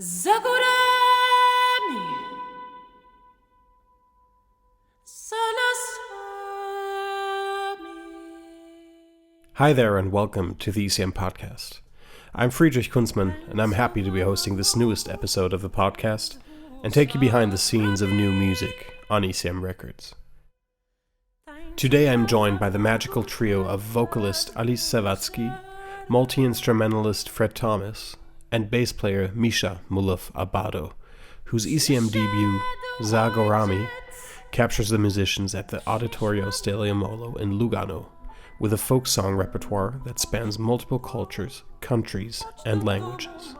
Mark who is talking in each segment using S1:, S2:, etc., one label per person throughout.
S1: Za Górami.
S2: Hi there and welcome to the ECM podcast. I'm Friedrich Kunzmann and I'm happy to be hosting this newest episode of the podcast and take you behind the scenes of new music on ECM Records. Today I'm joined by the magical trio of vocalist Alice Zawadzki, multi-instrumentalist Fred Thomas, and bass player Misha Mullov-Abbado, whose ECM debut, Za Górami, captures the musicians at the Auditorio in Lugano, with a folk song repertoire that spans multiple cultures, countries, and languages.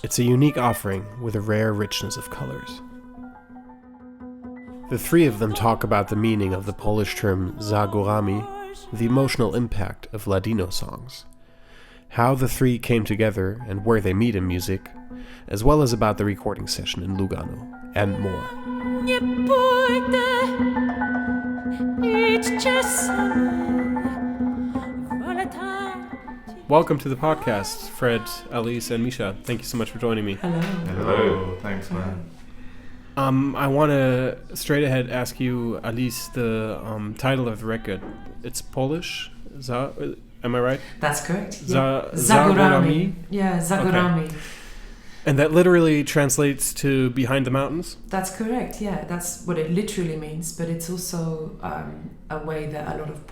S2: It's a unique offering with a rare richness of colors. The three of them talk about the meaning of the Polish term Za Górami, the emotional impact of Ladino songs, how the three came together and where they meet in music, as well as about the recording session in Lugano, and more. Welcome to the podcast, Fred, Alice, and Misha. Thank you so much for joining me.
S3: Hello. Thanks, man.
S2: I want to straight ahead ask you, Alice, the title of the record. It's Polish? Am I right?
S1: That's correct.
S2: Za
S1: Górami. Yeah, Za Górami.
S2: Okay. And that literally translates to Behind the Mountains?
S1: That's correct, yeah. That's what it literally means, but it's also a way that a lot of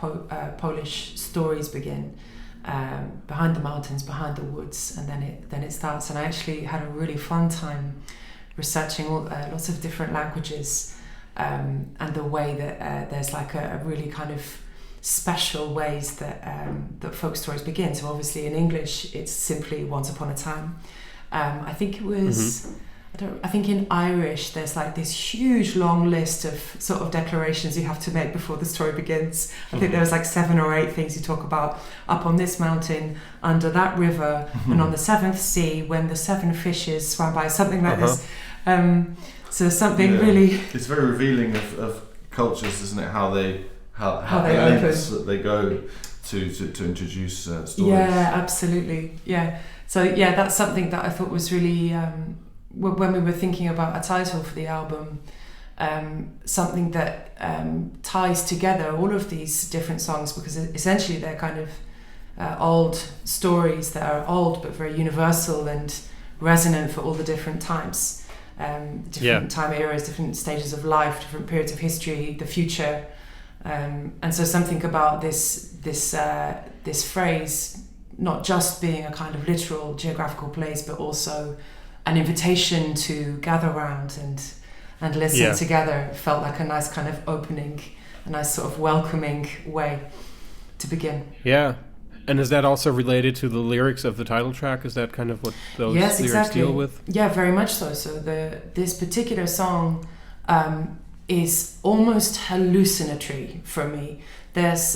S1: Polish stories begin. Behind the mountains, behind the woods, and then it starts. And I actually had a really fun time researching lots of different languages and the way that there's like a really kind of special ways that folk stories begin. So obviously in English it's simply Once Upon a Time. I think it was I think in Irish there's like this huge long list of sort of declarations you have to make before the story begins. I think there's like 7 or 8 things you talk about: up on this mountain, under that river, and on the 7th sea when the 7 fishes swam by, something like this. So something really...
S3: It's very revealing of cultures, isn't it? How they lengths that they go to introduce stories.
S1: Yeah, absolutely. Yeah. So yeah, that's something that I thought was really... when we were thinking about a title for the album, something that ties together all of these different songs, because essentially they're kind of old stories that are old but very universal and resonant for all the different times, time eras, different stages of life, different periods of history, the future, and so something about this phrase not just being a kind of literal geographical place, but also an invitation to gather around and listen together felt like a nice kind of opening, a nice sort of welcoming way to begin.
S2: Yeah. And is that also related to the lyrics of the title track? Is that kind of what those lyrics deal with?
S1: Yeah, very much so. So this particular song is almost hallucinatory for me. There's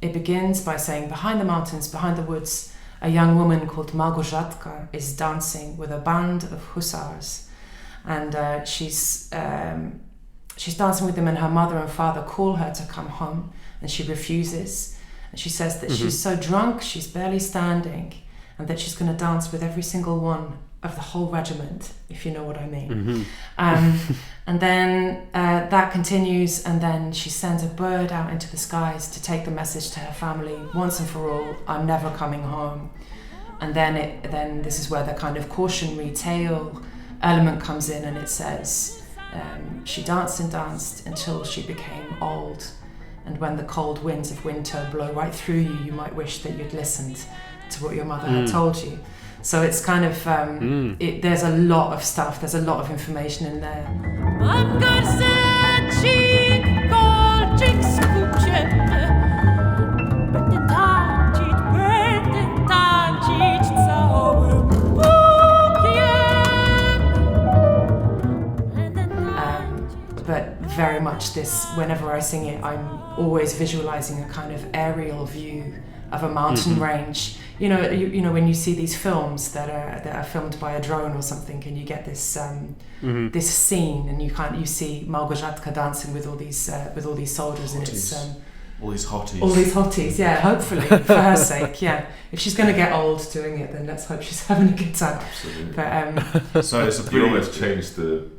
S1: it begins by saying, behind the mountains, behind the woods, a young woman called Małgorzatka is dancing with a band of hussars, and she's dancing with them, and her mother and father call her to come home, and she refuses, and she says that she's so drunk she's barely standing, and that she's going to dance with every single one of the whole regiment, if you know what I mean. And then that continues, and then she sends a bird out into the skies to take the message to her family, once and for all, I'm never coming home. And then this is where the kind of cautionary tale element comes in, and it says, she danced and danced until she became old, and when the cold winds of winter blow right through you, you might wish that you'd listened to what your mother had told you. So it's kind of, there's a lot of stuff, there's a lot of information in there. But very much this, whenever I sing it, I'm always visualizing a kind of aerial view of a mountain range. You know when you see these films that are filmed by a drone or something, and you get this this scene, and you see Małgorzatka dancing with all these soldiers, and
S3: all these hotties.
S1: All these hotties, yeah, hopefully, for her sake, yeah. If she's going to get old doing it, then let's hope she's having a good time.
S3: Absolutely.
S1: But,
S3: so it's
S4: you almost changed the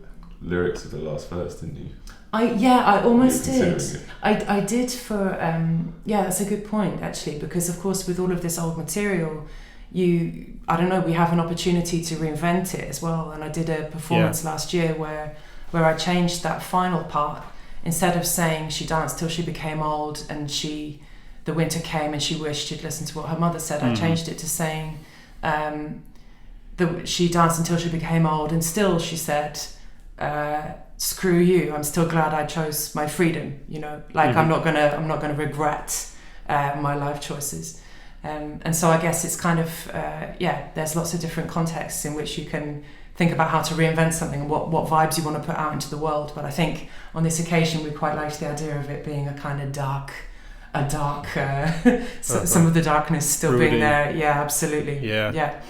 S4: lyrics of the last verse, didn't you?
S1: I almost did.
S4: It.
S1: I did for, that's a good point, actually, because, of course, with all of this old material, we have an opportunity to reinvent it as well. And I did a performance last year where I changed that final part. Instead of saying she danced till she became old and the winter came and she wished she'd listened to what her mother said, I changed it to saying she danced until she became old and still she said, screw you, I'm still glad I chose my freedom, I'm not gonna regret my life choices. And so I guess it's kind of there's lots of different contexts in which you can think about how to reinvent something and what vibes you want to put out into the world. But I think on this occasion we quite liked the idea of it being a kind of dark some of the darkness still
S2: Brooding.
S1: being there. Yeah, absolutely.
S2: Yeah,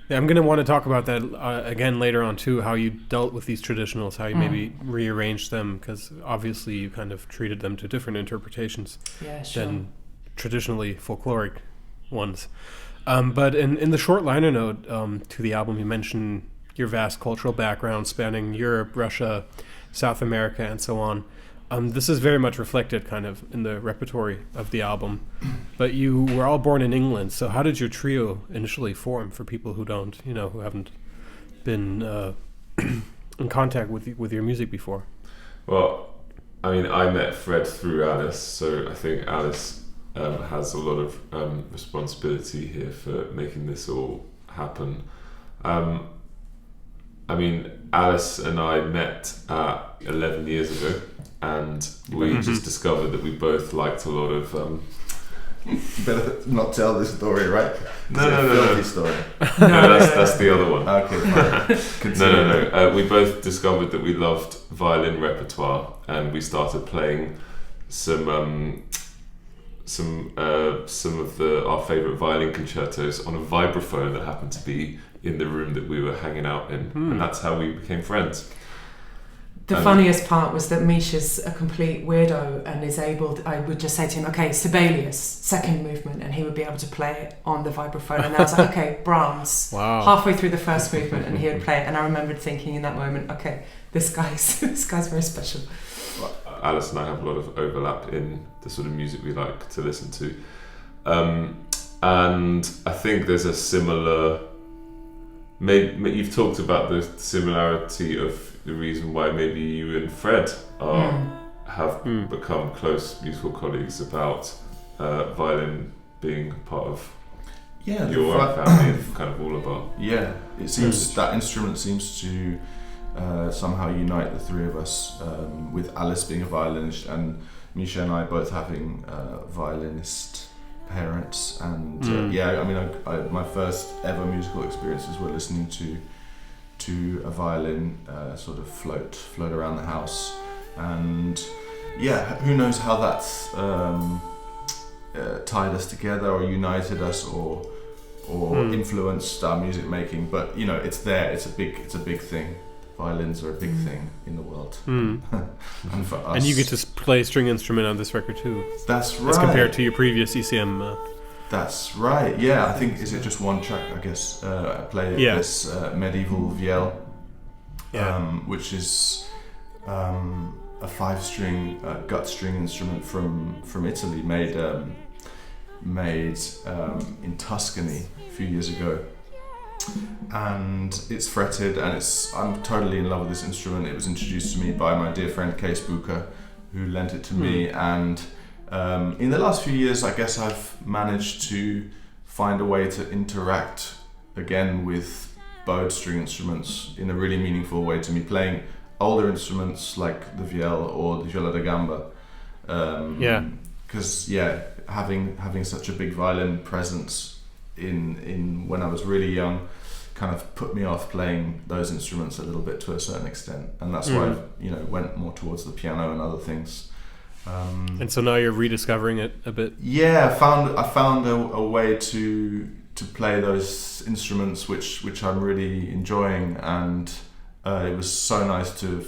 S2: I'm going to want to talk about that again later on too, how you dealt with these traditionals, how you maybe rearranged them, because obviously you kind of treated them to different interpretations than traditionally folkloric ones. But in the short liner note to the album, you mentioned your vast cultural background spanning Europe, Russia, South America, and so on. This is very much reflected kind of in the repertory of the album. But you were all born in England, so how did your trio initially form for people who don't, who haven't been in contact with your music before?
S4: Well, I mean, I met Fred through Alice, so I think Alice has a lot of responsibility here for making this all happen. I mean, Alice and I met 11 years ago, and we just discovered that we both liked a lot of...
S3: You better not tell this story, right?
S4: No.
S3: Story.
S4: No, that's the other one.
S3: Okay, fine.
S4: No. We both discovered that we loved violin repertoire, and we started playing some of our favourite violin concertos on a vibraphone that happened to be in the room that we were hanging out in, and that's how we became friends.
S1: The funniest part was that Misha's a complete weirdo and is able I would just say to him, okay, Sibelius, second movement, and he would be able to play it on the vibraphone, and I was like, okay, Brahms, halfway through the first movement, and he would play it, and I remembered thinking in that moment, okay, this guy's very special.
S4: Alice and I have a lot of overlap in the sort of music we like to listen to, and I think there's a similar... You've talked about the similarity of the reason why maybe you and Fred have become close musical colleagues about violin being part of your family and kind of all about.
S3: Yeah, it seems that instrument seems to somehow unite the three of us, with Alice being a violinist and Misha and I both having violinist parents, and my first ever musical experiences were listening to a violin sort of float around the house, and who knows how that's tied us together or united us or influenced our music making, but it's there. It's a big thing. Violins are a big thing in the world, and for us.
S2: And you get to play a string instrument on this record too.
S3: That's right.
S2: As compared to your previous ECM.
S3: That's right. Yeah, I think is it just one track? I guess I play this medieval viol, which is a 5-string gut string instrument from Italy, made in Tuscany a few years ago. And it's fretted, and I'm totally in love with this instrument. It was introduced to me by my dear friend Kees Bucher, who lent it to me, and in the last few years I guess I've managed to find a way to interact again with bowed string instruments in a really meaningful way to me, playing older instruments like the viol or the viola da gamba, because having such a big violin presence in when I was really young kind of put me off playing those instruments a little bit to a certain extent, and that's why I went more towards the piano and other things.
S2: And so now you're rediscovering it a bit.
S3: Yeah, I found a way to play those instruments which I'm really enjoying, and it was so nice to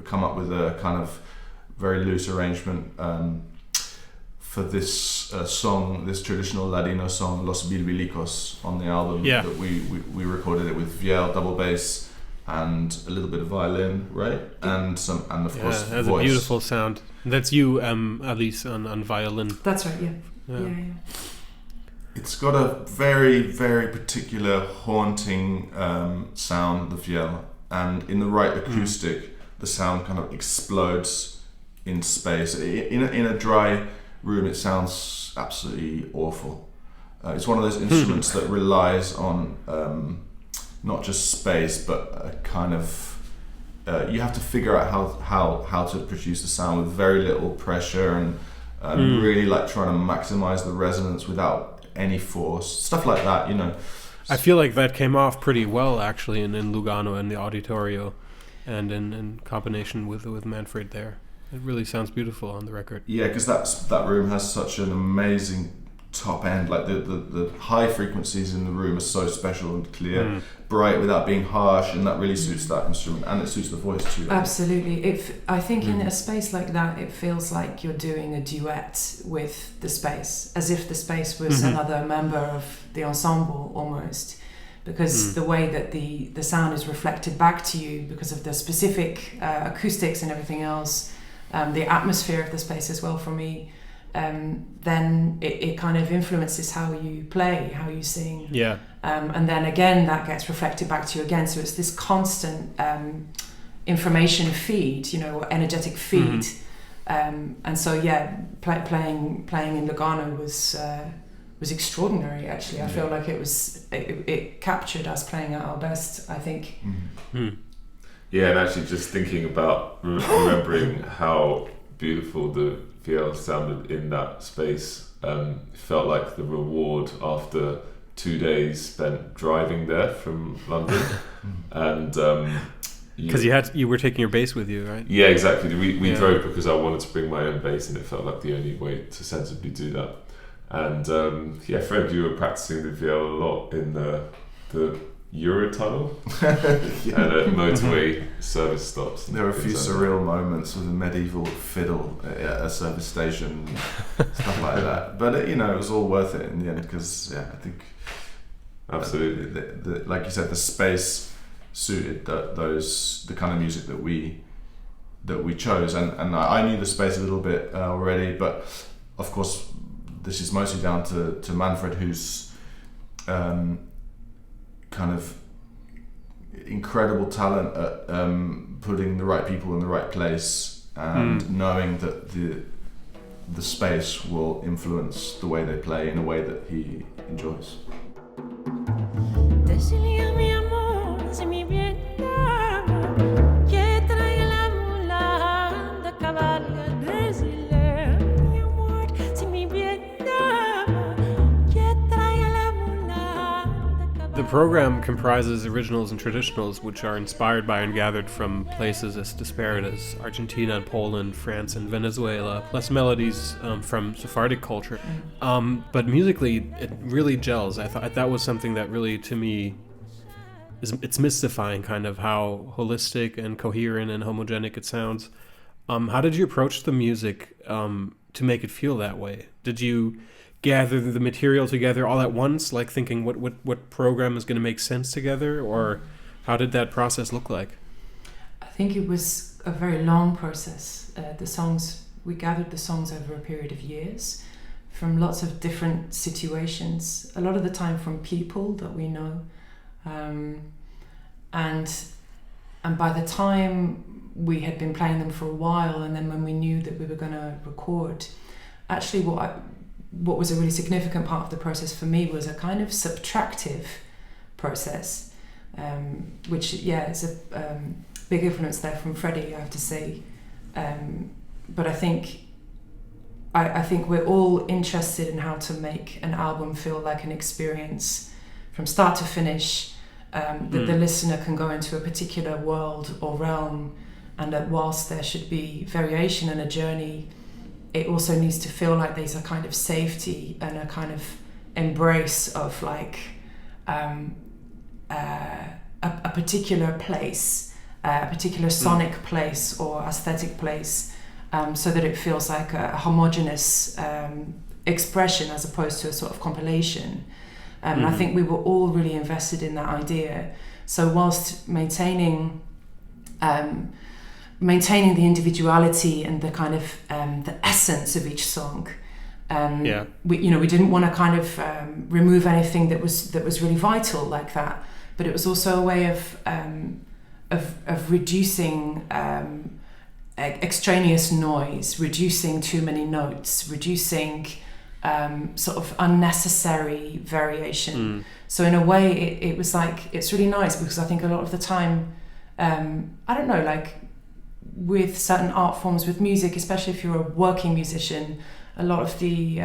S3: come up with a kind of very loose arrangement for this song, this traditional Ladino song, Los Bilbilicos, on the album.
S2: Yeah.
S3: That we recorded it with viol, double bass, and a little bit of violin, right? And of course
S2: it has
S3: voice.
S2: a beautiful sound. That's you, Alice, on violin.
S1: That's right, yeah.
S3: It's got a very, very particular haunting sound, the viol, and in the right acoustic, the sound kind of explodes in space. In a dry room, it sounds absolutely awful. It's one of those instruments that relies on not just space, but a kind of you have to figure out how to produce the sound with very little pressure and really like trying to maximize the resonance without any force, stuff like that, you know.
S2: I feel like that came off pretty well actually in Lugano and the Auditorio, and in combination with Manfred there. It really sounds beautiful on the record.
S3: Yeah, because that room has such an amazing top end. Like the high frequencies in the room are so special and clear, bright without being harsh, and that really suits that instrument, and it suits the voice too.
S1: Absolutely. I think in a space like that, it feels like you're doing a duet with the space, as if the space was another member of the ensemble almost, because the way that the sound is reflected back to you because of the specific acoustics and everything else, the atmosphere of the space as well for me, then it kind of influences how you play, how you sing.
S2: Yeah.
S1: And then again, that gets reflected back to you again. So it's this constant information feed, or energetic feed. And so, yeah, playing in Lugano was extraordinary, actually. I feel like it captured us playing at our best, I think.
S4: Yeah, and actually just thinking about remembering how beautiful the viol sounded in that space, felt like the reward after 2 days spent driving there from London. And
S2: because you were taking your bass with you, right?
S4: Yeah, exactly. We drove because I wanted to bring my own bass, and it felt like the only way to sensibly do that. And Fred, you were practicing the viol a lot in the Eurotunnel and at motorway service stops.
S3: There were a few surreal moments with a medieval fiddle at a service station, stuff like that. But it was all worth it in the end, because I think
S4: absolutely,
S3: like you said, the space suited the kind of music that we chose, and I knew the space a little bit already, but of course this is mostly down to Manfred, who's kind of incredible talent at putting the right people in the right place, and knowing that the space will influence the way they play in a way that he enjoys.
S2: The program comprises originals and traditionals, which are inspired by and gathered from places as disparate as Argentina and Poland, France and Venezuela, plus melodies from Sephardic culture. But musically, it really gels. I thought that was something that really, to me, it's mystifying, kind of how holistic and coherent and homogenic it sounds. How did you approach the music to make it feel that way? Did you gather the material together all at once, like thinking what program is going to make sense together, or how did that process look like?
S1: I think it was a very long process. We gathered the songs over a period of years from lots of different situations, a lot of the time from people that we know, and by the time we had been playing them for a while, and then when we knew that we were going to record, actually what was a really significant part of the process for me was a kind of subtractive process, which is a big influence there from Freddie, I have to say. But I think we're all interested in how to make an album feel like an experience from start to finish, that the listener can go into a particular world or realm, and that whilst there should be variation and a journey, it also needs to feel like there's a kind of safety and a kind of embrace of like a particular place, a particular sonic place or aesthetic place, so that it feels like a homogeneous expression as opposed to a sort of compilation. And I think we were all really invested in that idea. So whilst maintaining the individuality and the kind of the essence of each song, we didn't want to kind of remove anything that was really vital like that. But it was also a way of reducing extraneous noise, reducing too many notes, reducing sort of unnecessary variation. So in a way, it was like, it's really nice because I think a lot of the time, I don't know, like with certain art forms, with music, especially if you're a working musician, a lot of the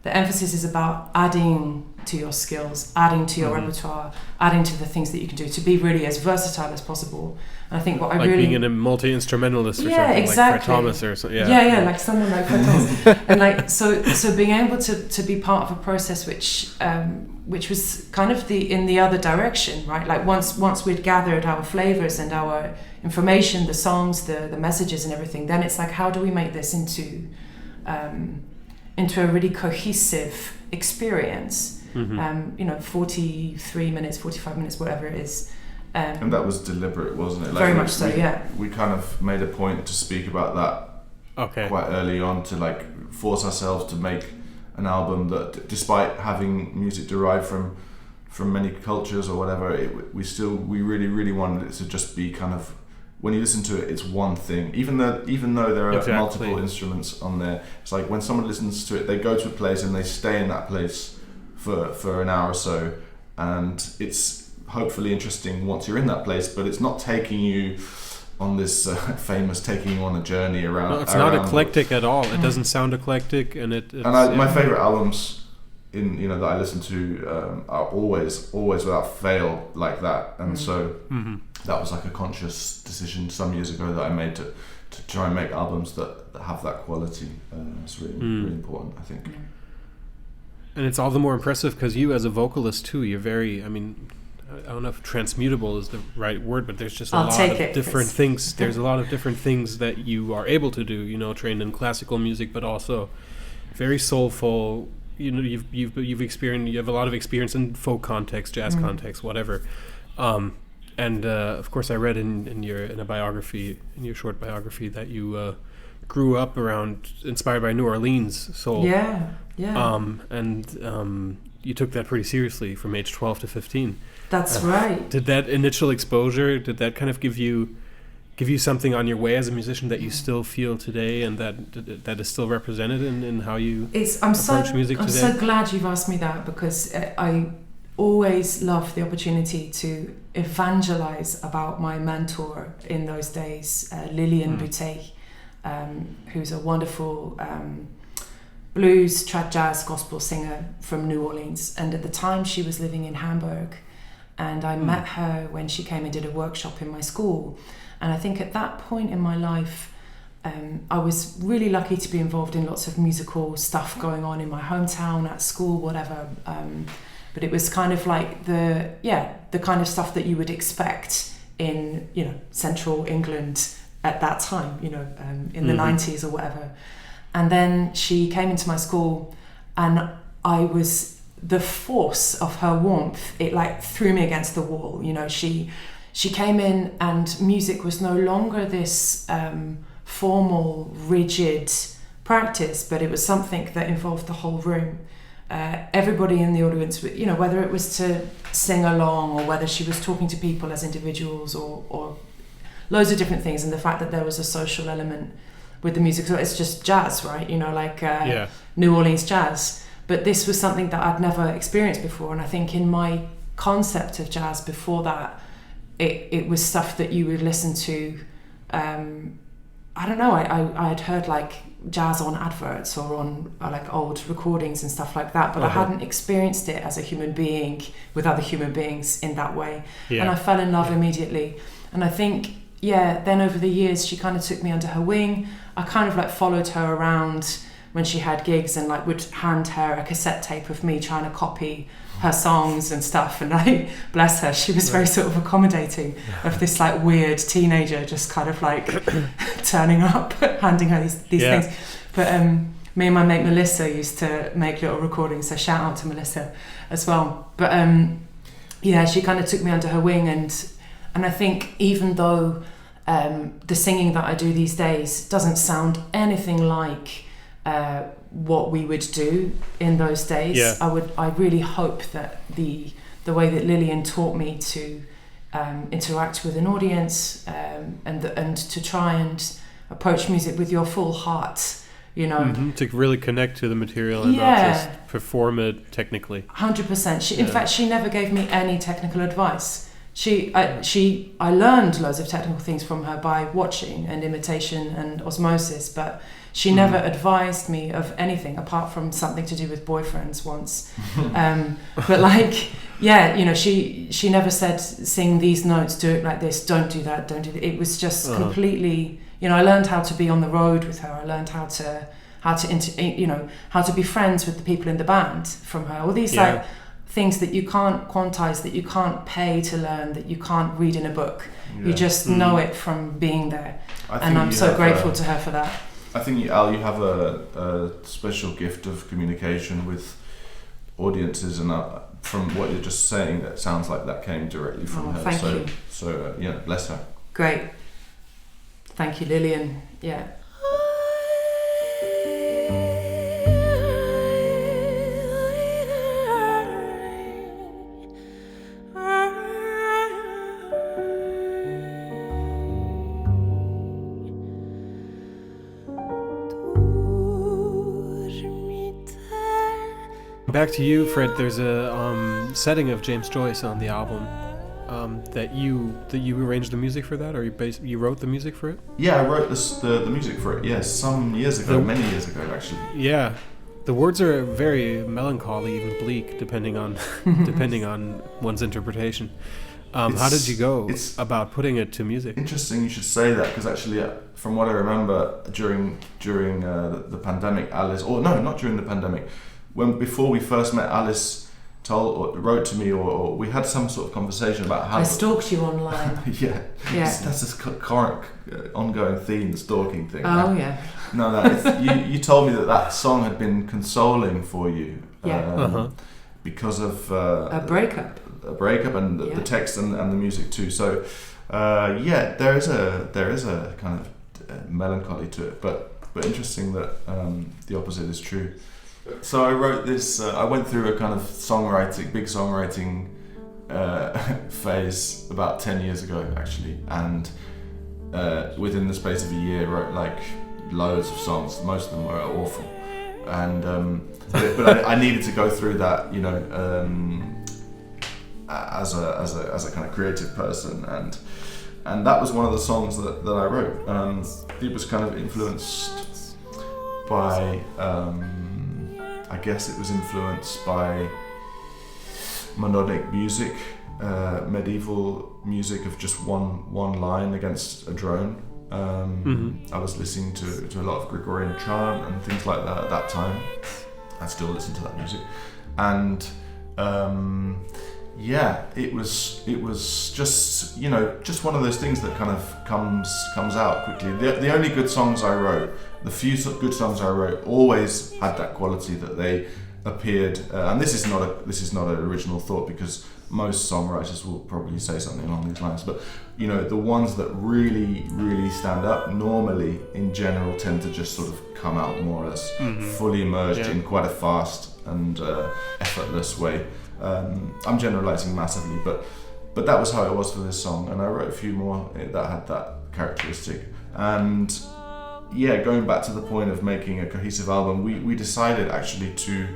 S1: emphasis is about adding to your skills, adding to your repertoire, adding to the things that you can do to be really as versatile as possible. And I think what I really...
S2: Like being a multi-instrumentalist or something,
S1: exactly.
S2: like Fred Thomas or something.
S1: Like someone like Fred Thomas. And like, so being able to be part of a process which was kind of in the other direction, right? Like once we'd gathered our flavors and our information, the songs, the messages and everything, then it's like, how do we make this into a really cohesive experience? 43 minutes, 45 minutes, whatever it is.
S3: And that was deliberate, wasn't it?
S1: Very much so, yeah.
S3: We kind of made a point to speak about that quite early on, to like force ourselves to make an album that, despite having music derived from many cultures or whatever, we really, really wanted it to just be kind of, when you listen to it, it's one thing. Even though there are multiple instruments on there, it's like when someone listens to it, they go to a place and they stay in that place for an hour or so, and it's hopefully interesting once you're in that place, but it's not taking you on this taking you on a journey around.
S2: No, it's not eclectic at all. It doesn't sound eclectic, and
S3: my favorite albums that I listen to are always without fail like that, and so that was like a conscious decision some years ago that I made to try and make albums that have that quality. It's really really important, I think.
S2: And it's all the more impressive because you, as a vocalist too, you're very, I don't know if transmutable is the right word, but there's just a lot of different things. There's a lot of different things that you are able to do, trained in classical music, but also very soulful. You've experienced, you have a lot of experience in folk context, jazz context, whatever. And of course I read in your short biography that you grew up inspired by New Orleans soul.
S1: Yeah.
S2: And you took that pretty seriously from age 12 to 15.
S1: That's right.
S2: Did that initial exposure, kind of give you something on your way as a musician that you still feel today, and that is still represented in how you approach music today?
S1: I'm so glad you've asked me that, because I always loved the opportunity to evangelize about my mentor in those days, Lillian Boutet, who's a wonderful blues, trad jazz, gospel singer from New Orleans. And at the time she was living in Hamburg, and I met her when she came and did a workshop in my school. And I think at that point in my life, I was really lucky to be involved in lots of musical stuff going on in my hometown, at school, whatever. But it was kind of like the kind of stuff that you would expect in, central England at that time, in the 90s or whatever. And then she came into my school, and the force of her warmth, it like threw me against the wall. She came in, and music was no longer this formal, rigid practice, but it was something that involved the whole room. Everybody in the audience, whether it was to sing along or whether she was talking to people as individuals or loads of different things, and the fact that there was a social element with the music. So it's just jazz, right? New Orleans jazz. But this was something that I'd never experienced before, and I think in my concept of jazz before that, it was stuff that you would listen to. I don't know. I had heard like jazz on adverts or on like old recordings and stuff like that, but I hadn't experienced it as a human being with other human beings in that way. Yeah. And I fell in love immediately. And I think, then over the years, she kind of took me under her wing. I kind of like followed her around when she had gigs, and like would hand her a cassette tape of me trying to copy her songs and stuff, and like, bless her, she was very sort of accommodating of this like weird teenager just kind of like turning up, handing her these things. But me and my mate Melissa used to make little recordings, so shout out to Melissa as well. But she kind of took me under her wing, and I think even though the singing that I do these days doesn't sound anything like what we would do in those days, I really hope that the way that Lillian taught me to interact with an audience and to try and approach music with your full heart, you know,
S2: to really connect to the material and not just perform it technically.
S1: 100%. In fact, she never gave me any technical advice. I learned loads of technical things from her by watching and imitation and osmosis, but she never advised me of anything apart from something to do with boyfriends once. But like, you know, she never said, sing these notes, do it like this, don't do that, don't do that. It was just completely, you know, I learned how to be on the road with her. I learned how to be friends with the people in the band from her. All these like things that you can't quantize, that you can't pay to learn, that you can't read in a book. You just know it from being there. And I'm so grateful to her for that.
S3: I think, Al, you have a special gift of communication with audiences, and from what you're just saying, that sounds like that came directly from her.
S1: Thank you.
S3: So bless her.
S1: Great. Thank you, Lillian. Yeah.
S2: Back to you, Fred. There's a setting of James Joyce on the album that you arranged the music for that, or you wrote the music for it?
S3: Yeah, I wrote the music for it. Yes, some years ago, many years ago, actually.
S2: Yeah, the words are very melancholy, even bleak, depending on one's interpretation. How did you go about putting it to music?
S3: Interesting you should say that, because actually, from what I remember, during the pandemic, Alice, or no, not during the pandemic. Before we first met, Alice wrote to me, or we had some sort of conversation about how...
S1: I stalked you online.
S3: Yeah. That's this current ongoing theme, the stalking thing.
S1: Oh,
S3: right?
S1: yeah.
S3: No, you told me that song had been consoling for you. Because of...
S1: a breakup.
S3: And the text and the music too. So, there is a kind of melancholy to it, but interesting that the opposite is true. So I wrote this, I went through a kind of big songwriting phase about 10 years ago, actually, and within the space of a year wrote like loads of songs. Most of them were awful, and but I needed to go through that, you know, as a kind of creative person, and that was one of the songs that I wrote. It was kind of influenced by... I guess it was influenced by monodic music, medieval music of just one line against a drone. I was listening to a lot of Gregorian chant and things like that at that time. I still listen to that music, and it was just, you know, just one of those things that kind of comes out quickly. The only good songs I wrote, the few good songs I wrote, always had that quality that they appeared. And this is not an original thought, because most songwriters will probably say something along these lines. But you know, the ones that really, really stand up normally, in general, tend to just sort of come out more or less fully immersed in quite a fast and effortless way. I'm generalizing massively, but that was how it was for this song, and I wrote a few more that had that characteristic. And going back to the point of making a cohesive album, we decided actually to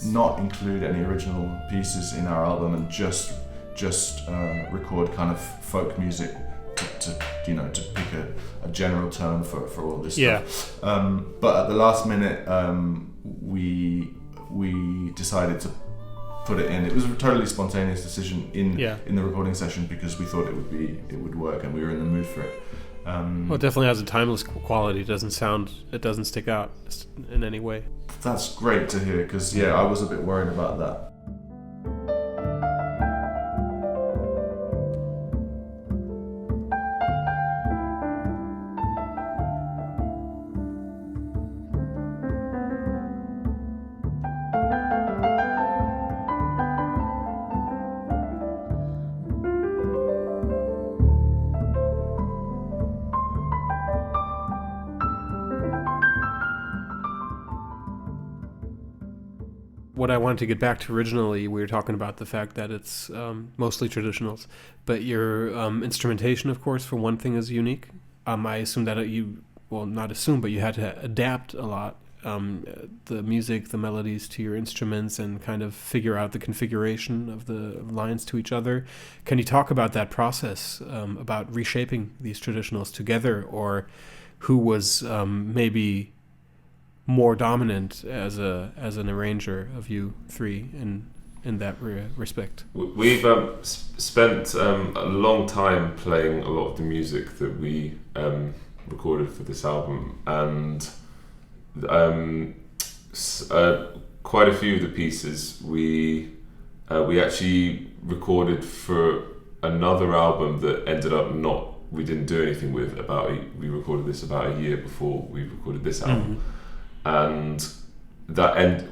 S3: not include any original pieces in our album, and just record kind of folk music to pick a general tone for all this stuff. But at the last minute, we decided to put it in. It was a totally spontaneous decision in the recording session, because we thought it would work and we were in the mood for it.
S2: Well, it definitely has a timeless quality. It doesn't stick out in any way.
S3: That's great to hear, because I was a bit worried about that.
S2: What I wanted to get back to originally, we were talking about the fact that it's mostly traditionals, but your instrumentation, of course, for one thing, is unique. I assume that not assume, but you had to adapt a lot, the music, the melodies to your instruments, and kind of figure out the configuration of the lines to each other. Can you talk about that process, about reshaping these traditionals together, or who was maybe more dominant as an arranger of you three in that respect?
S4: We've spent a long time playing a lot of the music that we recorded for this album, and quite a few of the pieces we actually recorded for another album that ended up we didn't do anything with. We recorded this about a year before we recorded this album. Mm-hmm. And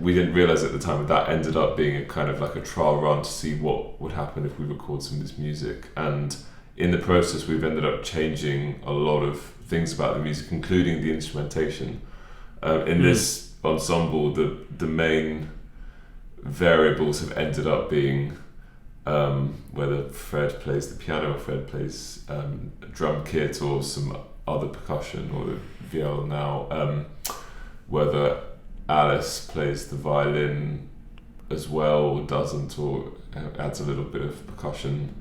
S4: we didn't realize at the time that ended up being a kind of like a trial run to see what would happen if we record some of this music. And in the process, we've ended up changing a lot of things about the music, including the instrumentation. In this ensemble, the main variables have ended up being whether Fred plays the piano or Fred plays a drum kit or some other percussion, or the viol now. Whether Alice plays the violin as well or doesn't, or adds a little bit of percussion.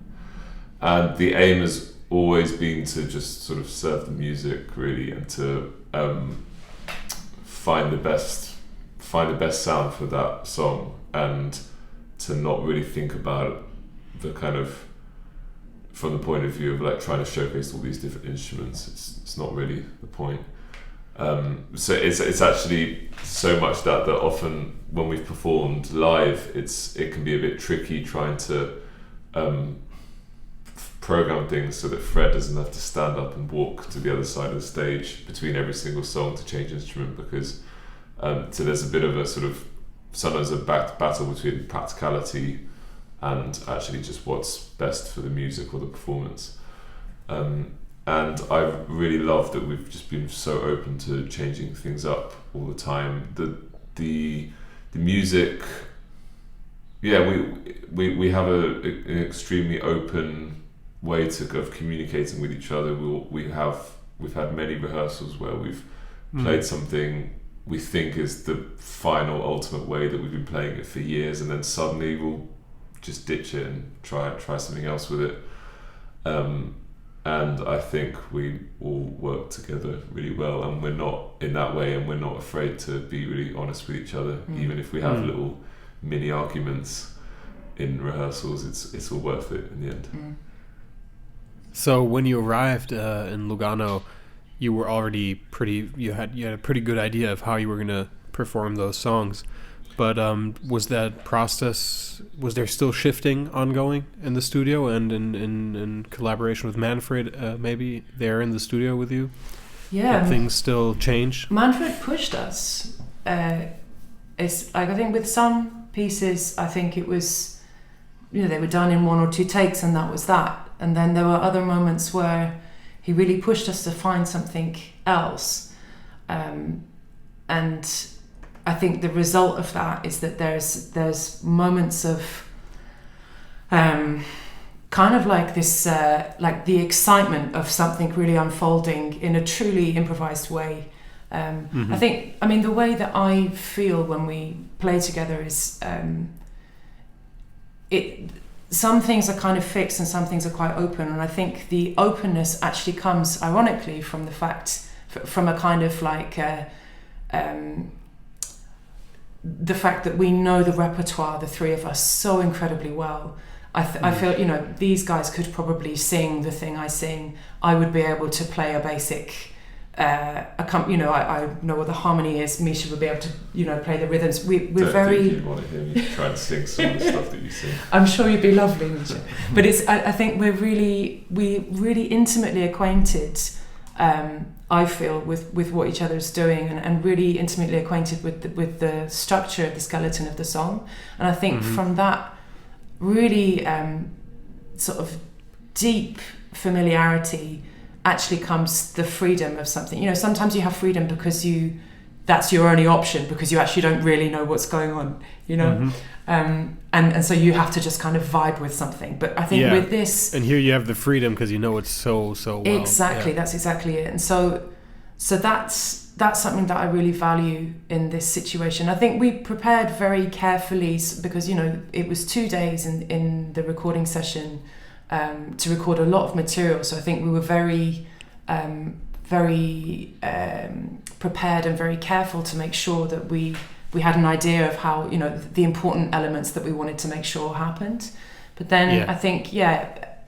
S4: And the aim has always been to just sort of serve the music, really, and to find the best sound for that song, and to not really think about the kind of from the point of view of like trying to showcase all these different instruments. It's not really the point. So it's actually so much that often when we've performed live, it can be a bit tricky trying to program things so that Fred doesn't have to stand up and walk to the other side of the stage between every single song to change instrument, because so there's a bit of a sort of sometimes a battle between practicality and actually just what's best for the music or the performance. And I really love that we've just been so open to changing things up all the time. The music, we have an extremely open way of communicating with each other. We've had many rehearsals where we've played something we think is the final ultimate way that we've been playing it for years, and then suddenly we'll just ditch it and try something else with it. And I think we all work together really well, and we're not in that way, and we're not afraid to be really honest with each other, even if we have little mini arguments in rehearsals. It's all worth it in the end.
S2: So when you arrived in Lugano, you were already you had a pretty good idea of how you were going to perform those songs. But was that process, was there still shifting ongoing in the studio and in collaboration with Manfred, maybe there in the studio with you?
S1: Yeah.
S2: Did things still change?
S1: Manfred pushed us. It's like, I think with some pieces, I think it was, they were done in 1 or 2 takes and that was that. And then there were other moments where he really pushed us to find something else. And I think the result of that is that there's moments of kind of like this, like the excitement of something really unfolding in a truly improvised way. I mean, the way that I feel when we play together is some things are kind of fixed and some things are quite open, and I think the openness actually comes ironically from the fact, from a kind of like the fact that we know the repertoire, the three of us, so incredibly well. I feel, you know, these guys could probably sing the thing I sing. I would be able to play a basic, you know, I know what the harmony is. Misha would be able to, you know, play the rhythms. We're very.
S4: Think you'd want to hear me try and sing some of the stuff that you sing.
S1: I'm sure you'd be lovely, Misha. But I think we're really intimately acquainted. I feel with what each other is doing, and really intimately acquainted with the structure, the skeleton of the song. And I think from that really sort of deep familiarity actually comes the freedom of something. You know, sometimes you have freedom because that's your only option, because you actually don't really know what's going on, you know. And so you have to just kind of vibe with something. But I think with this,
S2: and here you have the freedom because you know it's so well.
S1: Exactly, that's exactly it. And so that's something that I really value in this situation. I think we prepared very carefully because, you know, it was 2 days in the recording session to record a lot of material. So I think we were very prepared and very careful to make sure that we had an idea of how, you know, the important elements that we wanted to make sure happened. But then I think,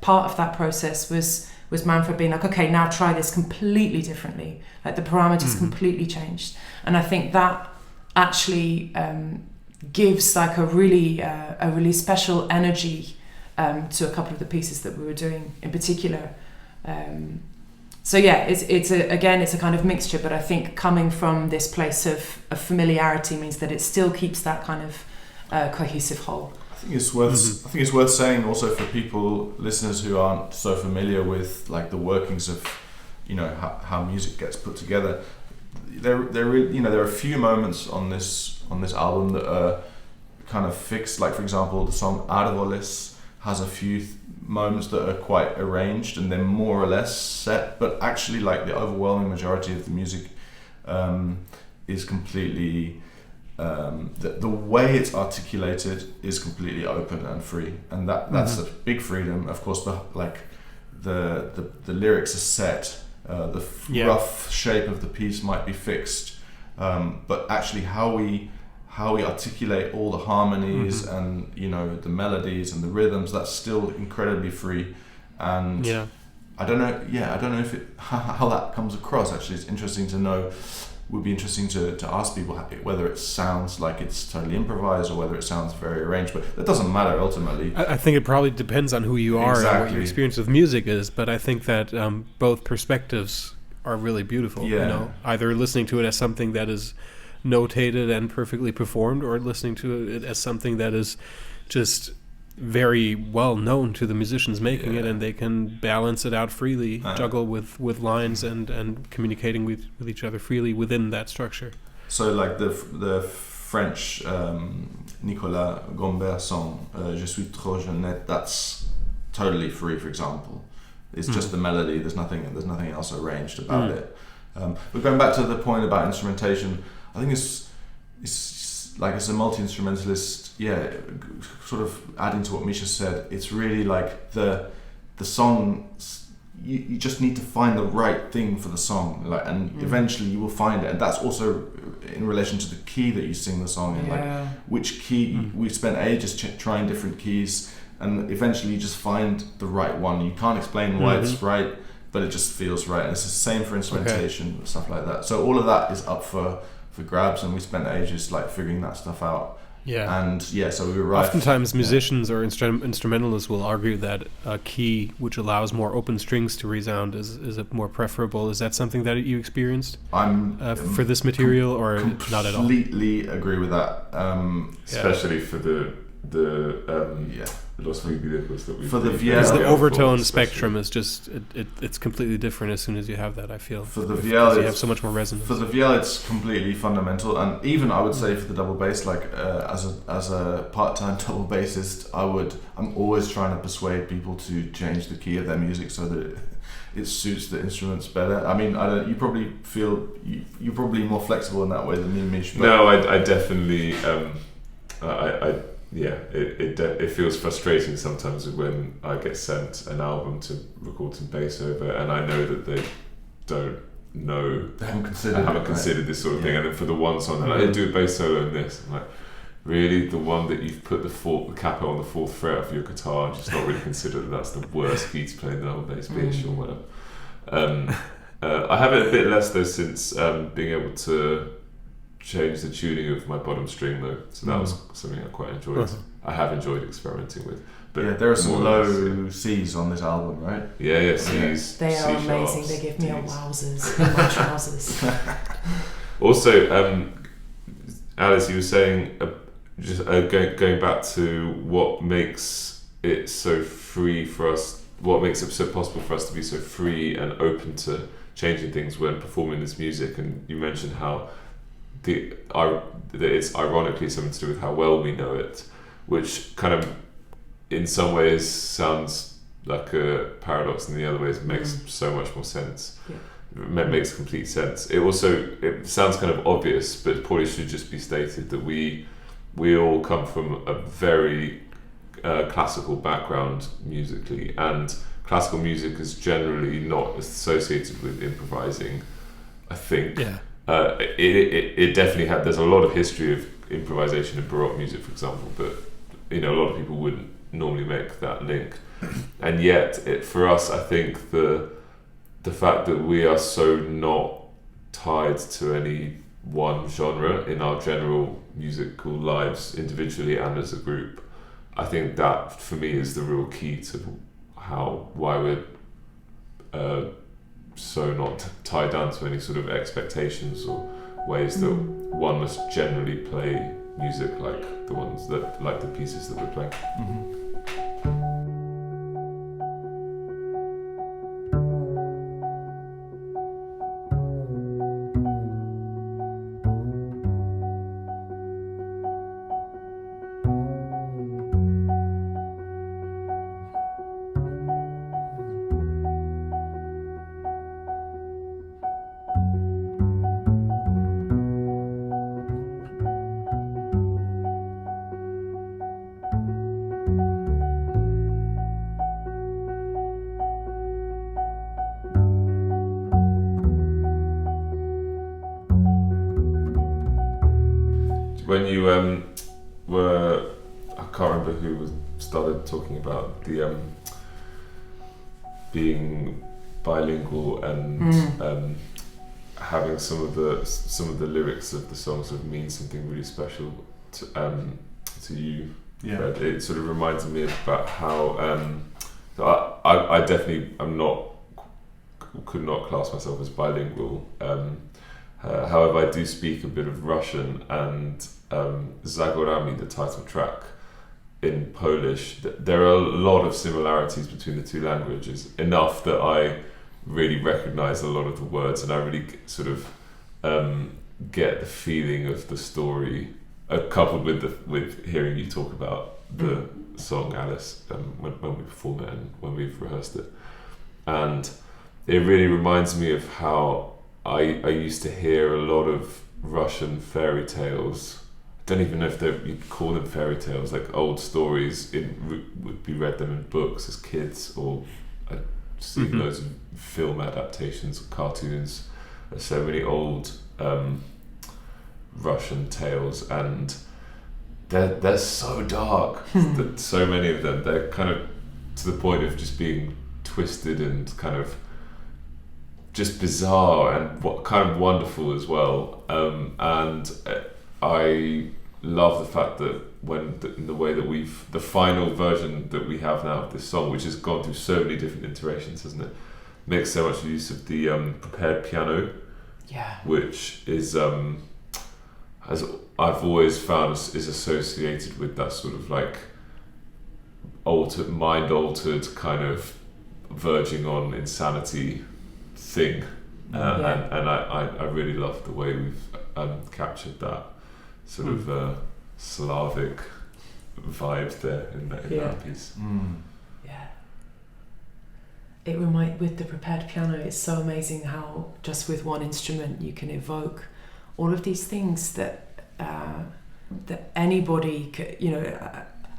S1: part of that process was Manfred being like, okay, now try this completely differently. Like the parameters completely changed. And I think that actually gives like a really special energy to a couple of the pieces that we were doing in particular. So it's a kind of mixture, but I think coming from this place of familiarity means that it still keeps that kind of cohesive whole.
S3: I think it's worth saying also for people, listeners who aren't so familiar with like the workings of, you know, how music gets put together. There are a few moments on this album that are kind of fixed. Like for example, the song Árboles has a few moments that are quite arranged and they're more or less set, but actually like the overwhelming majority of the music is completely the way it's articulated is completely open and free, and that's a big freedom. Of course, the lyrics are set, the rough shape of the piece might be fixed, but actually how we articulate all the harmonies and, you know, the melodies and the rhythms, that's still incredibly free. And I don't know if how that comes across. Actually, it's interesting to know. Would be interesting to ask people whether it sounds like it's totally improvised or whether it sounds very arranged, but that doesn't matter ultimately.
S2: I think it probably depends on who you are and what your experience with music is, but I think that both perspectives are really beautiful. You know, either listening to it as something that is notated and perfectly performed, or listening to it as something that is just very well known to the musicians making it, and they can balance it out freely, juggle with lines and communicating with each other freely within that structure.
S3: So like the French Nicolas Gombert song Je suis trop jeunette, that's totally free, for example. It's just the melody, there's nothing else arranged about it. But going back to the point about instrumentation, I think it's like, as a multi-instrumentalist, sort of adding to what Misha said, it's really like the song, you just need to find the right thing for the song, like, and eventually you will find it. And that's also in relation to the key that you sing the song in, like which key. We spent ages trying different keys, and eventually you just find the right one. You can't explain why it's right, but it just feels right. And it's the same for instrumentation, stuff like that. So all of that is up for grabs, and we spent ages like figuring that stuff out. So we were right.
S2: Oftentimes musicians or instrumentalists will argue that a key which allows more open strings to resound is more preferable. Is that something that you experieist for this material, or not at all?
S3: Completely agree with that.
S4: Especially for the Los Vidrios that we
S3: for the
S2: because the overtone spectrum is just it's completely different as soon as you have that. I feel
S3: for the viol
S2: you have so much more resonance.
S3: For the viol, it's completely fundamental, and even I would say for the double bass, like as a part-time double bassist, I'm always trying to persuade people to change the key of their music so that it suits the instruments better. I mean, you probably feel you're probably more flexible in that way than me, Mish.
S4: No, I definitely. It feels frustrating sometimes when I get sent an album to record some bass over, and I know that they don't know.
S3: They haven't considered
S4: this sort of thing, and then for the one song, they're like, do a bass solo in this. I'm like, really, the one that you've put the capo on the 4th fret of your guitar and just not really consider that that's the worst key to play in the whole bass or whatever. I have it a bit less though since being able to change the tuning of my bottom string though, so that was something I quite enjoyed. I have enjoyed experimenting with. But
S3: there are some low C's on this album, right?
S4: Yeah, C's.
S1: They are amazing. They give me a wowzers in my trousers.
S4: Also, Alice, you were saying, just going back to what makes it so free for us, what makes it so possible for us to be so free and open to changing things when performing this music, and you mentioned how that it's ironically something to do with how well we know it, which kind of in some ways sounds like a paradox, and in the other ways makes so much more sense. It makes complete sense. It sounds kind of obvious, but it probably should just be stated that we all come from a very classical background musically, and classical music is generally not associated with improvising, I think. It definitely there's a lot of history of improvisation in Baroque music, for example, but a lot of people wouldn't normally make that link. And yet for us, I think the fact that we are so not tied to any one genre in our general musical lives individually and as a group, I think that for me is the real key to why we're so not tied down to any sort of expectations or ways that one must generally play music like the pieces that we're playing. When you were, I can't remember who started talking about the being bilingual and having some of the lyrics of the songs sort of mean something really special to you. Fred. It sort of reminds me about how I definitely could not class myself as bilingual. However, I do speak a bit of Russian, and Za Górami, the title track, in Polish, there are a lot of similarities between the two languages, enough that I really recognise a lot of the words, and I really sort of get the feeling of the story, coupled with hearing you talk about the song Alice when we perform it and when we've rehearsed it. And it really reminds me of how I used to hear a lot of Russian fairy tales. I don't even know if you'd call them fairy tales, like old stories. Would be read them in books as kids, or I'd seen loads of film adaptations, cartoons. There's so many old Russian tales, and they're so dark. That so many of them, they're kind of to the point of just being twisted and kind of just bizarre and kind of wonderful as well. And I love the fact that in the way that the final version that we have now of this song, which has gone through so many different iterations, hasn't it? Makes so much use of the prepared piano, which is as I've always found is associated with that sort of like mind-altered kind of verging on insanity thing, and I really love the way we've captured that sort of Slavic vibe there in that piece.
S1: It with the prepared piano, it's so amazing how just with one instrument you can evoke all of these things that anybody could,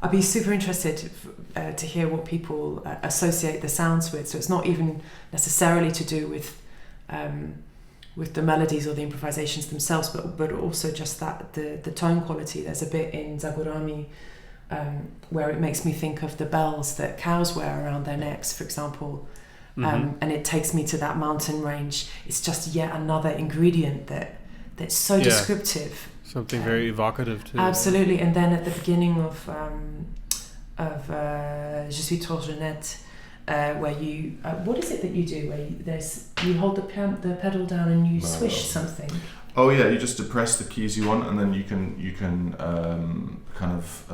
S1: I'd be super interested to hear what people associate the sounds with. So it's not even necessarily to do with with the melodies or the improvisations themselves, but also just that the tone quality. There's a bit in Za Górami where it makes me think of the bells that cows wear around their necks, for example. And it takes me to that mountain range. It's just yet another ingredient that's so descriptive.
S2: Something very evocative too.
S1: Absolutely. And then at the beginning of Je suis trop jeunette, where you what is it that you do? Where you hold the pedal down and you swish something.
S3: Oh yeah, you just depress the keys you want, and then you can kind of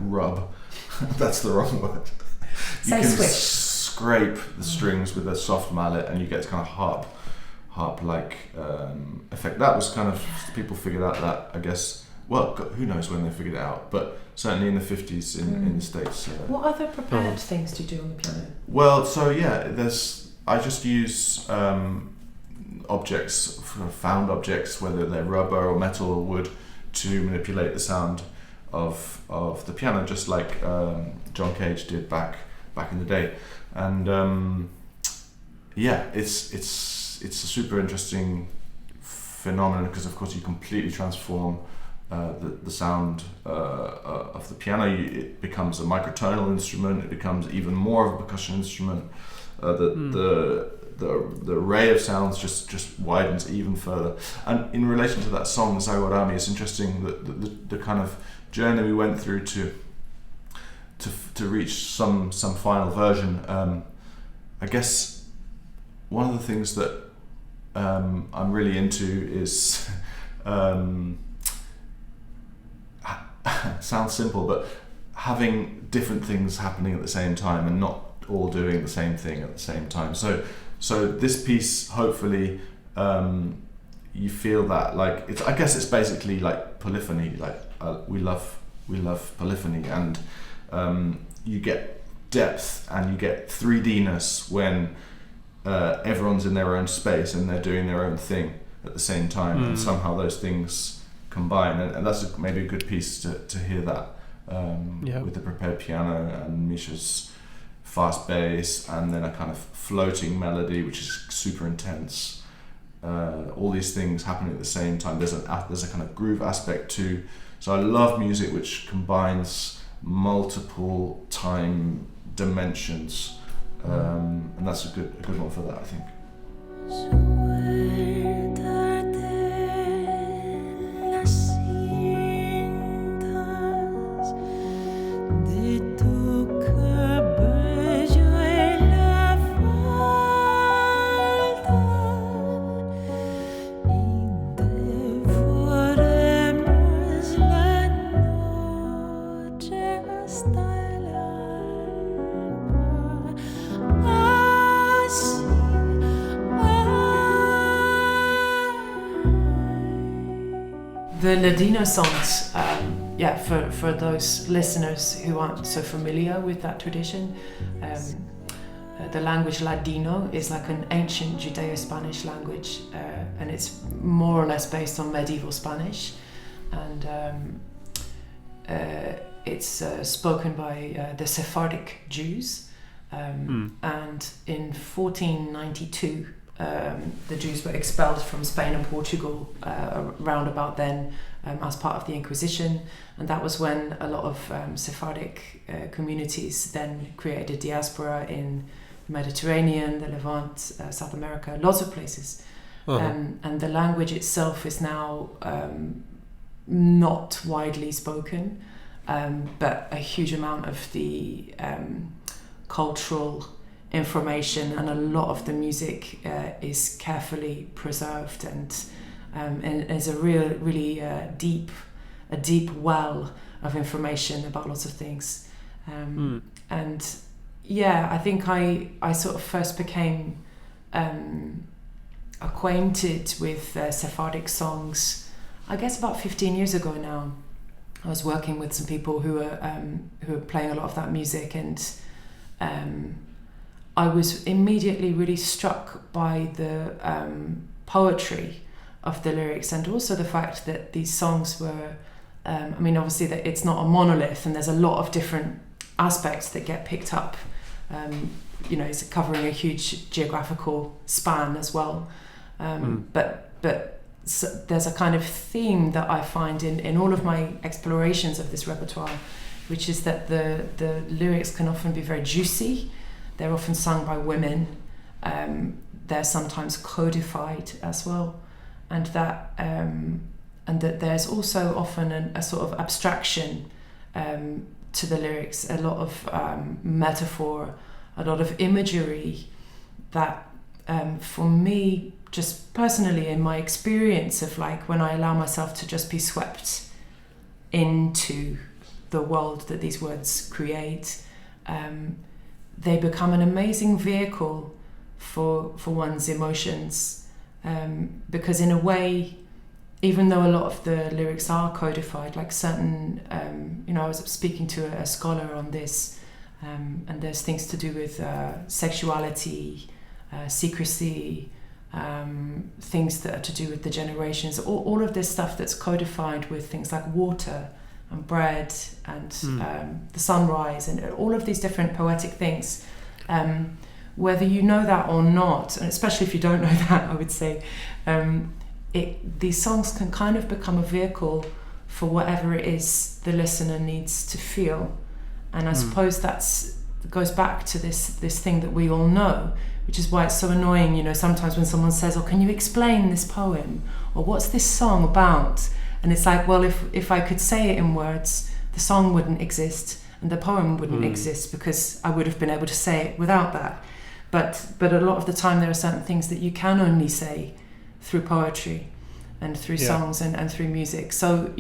S3: rub. That's the wrong word.
S1: Say swish.
S3: Scrape the strings with a soft mallet, and you get kind of harp-like effect. That was kind of, people figured out that, I guess. Well, who knows when they figured it out, but certainly in the 50s in the States.
S1: What other prepared things do you do on the piano?
S3: Well, so yeah, I just use objects, found objects, whether they're rubber or metal or wood, to manipulate the sound of the piano, just like John Cage did back in the day. And it's a super interesting phenomenon, because of course you completely transform the sound of the piano. It becomes a microtonal instrument. It becomes even more of a percussion instrument. The array of sounds just widens even further. And in relation to that song, Za Górami, it's interesting that the kind of journey we went through to reach some final version. I guess one of the things that I'm really into is sounds simple, but having different things happening at the same time and not all doing the same thing at the same time. So this piece, hopefully, you feel that, like, I guess it's basically like polyphony. Like we love polyphony, and you get depth and you get 3D-ness when everyone's in their own space and they're doing their own thing at the same time, and somehow those things combine, and that's maybe a good piece to hear that with the prepared piano and Misha's fast bass, and then a kind of floating melody which is super intense. All these things happening at the same time. There's a kind of groove aspect too. So I love music which combines multiple time dimensions, and that's a good one for that, I think.
S1: The Ladino songs, for those listeners who aren't so familiar with that tradition, the language Ladino is like an ancient Judeo-Spanish language, and it's more or less based on medieval Spanish, and it's spoken by the Sephardic Jews, and in 1492 the Jews were expelled from Spain and Portugal around about then as part of the Inquisition, and that was when a lot of Sephardic communities then created a diaspora in the Mediterranean, the Levant, South America, lots of places. And the language itself is now not widely spoken, but a huge amount of the cultural information and a lot of the music is carefully preserved, and is a really deep well of information about lots of things. And yeah, I think I sort of first became acquainted with Sephardic songs, I guess about 15 years ago now. I was working with some people who were playing a lot of that music, and I was immediately really struck by the poetry of the lyrics, and also the fact that these songs were, obviously that it's not a monolith, and there's a lot of different aspects that get picked up. It's covering a huge geographical span as well. But there's a kind of theme that I find in all of my explorations of this repertoire, which is that the lyrics can often be very juicy. They're often sung by women. They're sometimes codified as well, and that there's also often a sort of abstraction to the lyrics, a lot of metaphor, a lot of imagery that for me, just personally in my experience of like when I allow myself to just be swept into the world that these words create, they become an amazing vehicle for one's emotions, because in a way, even though a lot of the lyrics are codified, like certain, I was speaking to a scholar on this, and there's things to do with sexuality, secrecy, things that are to do with the generations, all of this stuff that's codified with things like water and bread and the sunrise and all of these different poetic things. Whether you know that or not, and especially if you don't know that, I would say, these songs can kind of become a vehicle for whatever it is the listener needs to feel. And I suppose goes back to this thing that we all know, which is why it's so annoying, sometimes when someone says, "Oh, can you explain this poem?" Or "What's this song about?" And it's like, well, if I could say it in words, the song wouldn't exist and the poem wouldn't exist, because I would have been able to say it without that. But a lot of the time there are certain things that you can only say through poetry and through songs and through music. So,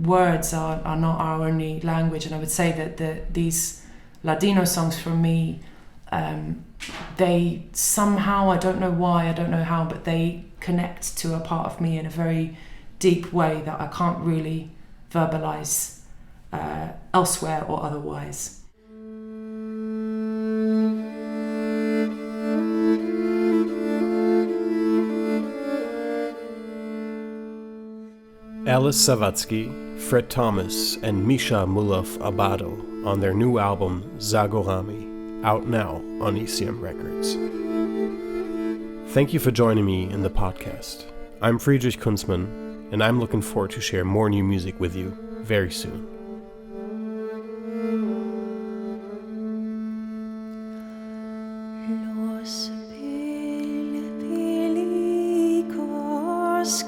S1: words are not our only language. And I would say that these Ladino songs for me, they somehow, I don't know why, I don't know how, but they connect to a part of me in a very deep way that I can't really verbalize elsewhere or otherwise.
S2: Alice Zawadzki, Fred Thomas, and Misha Mullov-Abbado on their new album Za Górami, out now on ECM Records. Thank you for joining me in the podcast. I'm Friedrich Kunzmann, and I'm looking forward to share more new music with you very soon.
S5: Los pelicos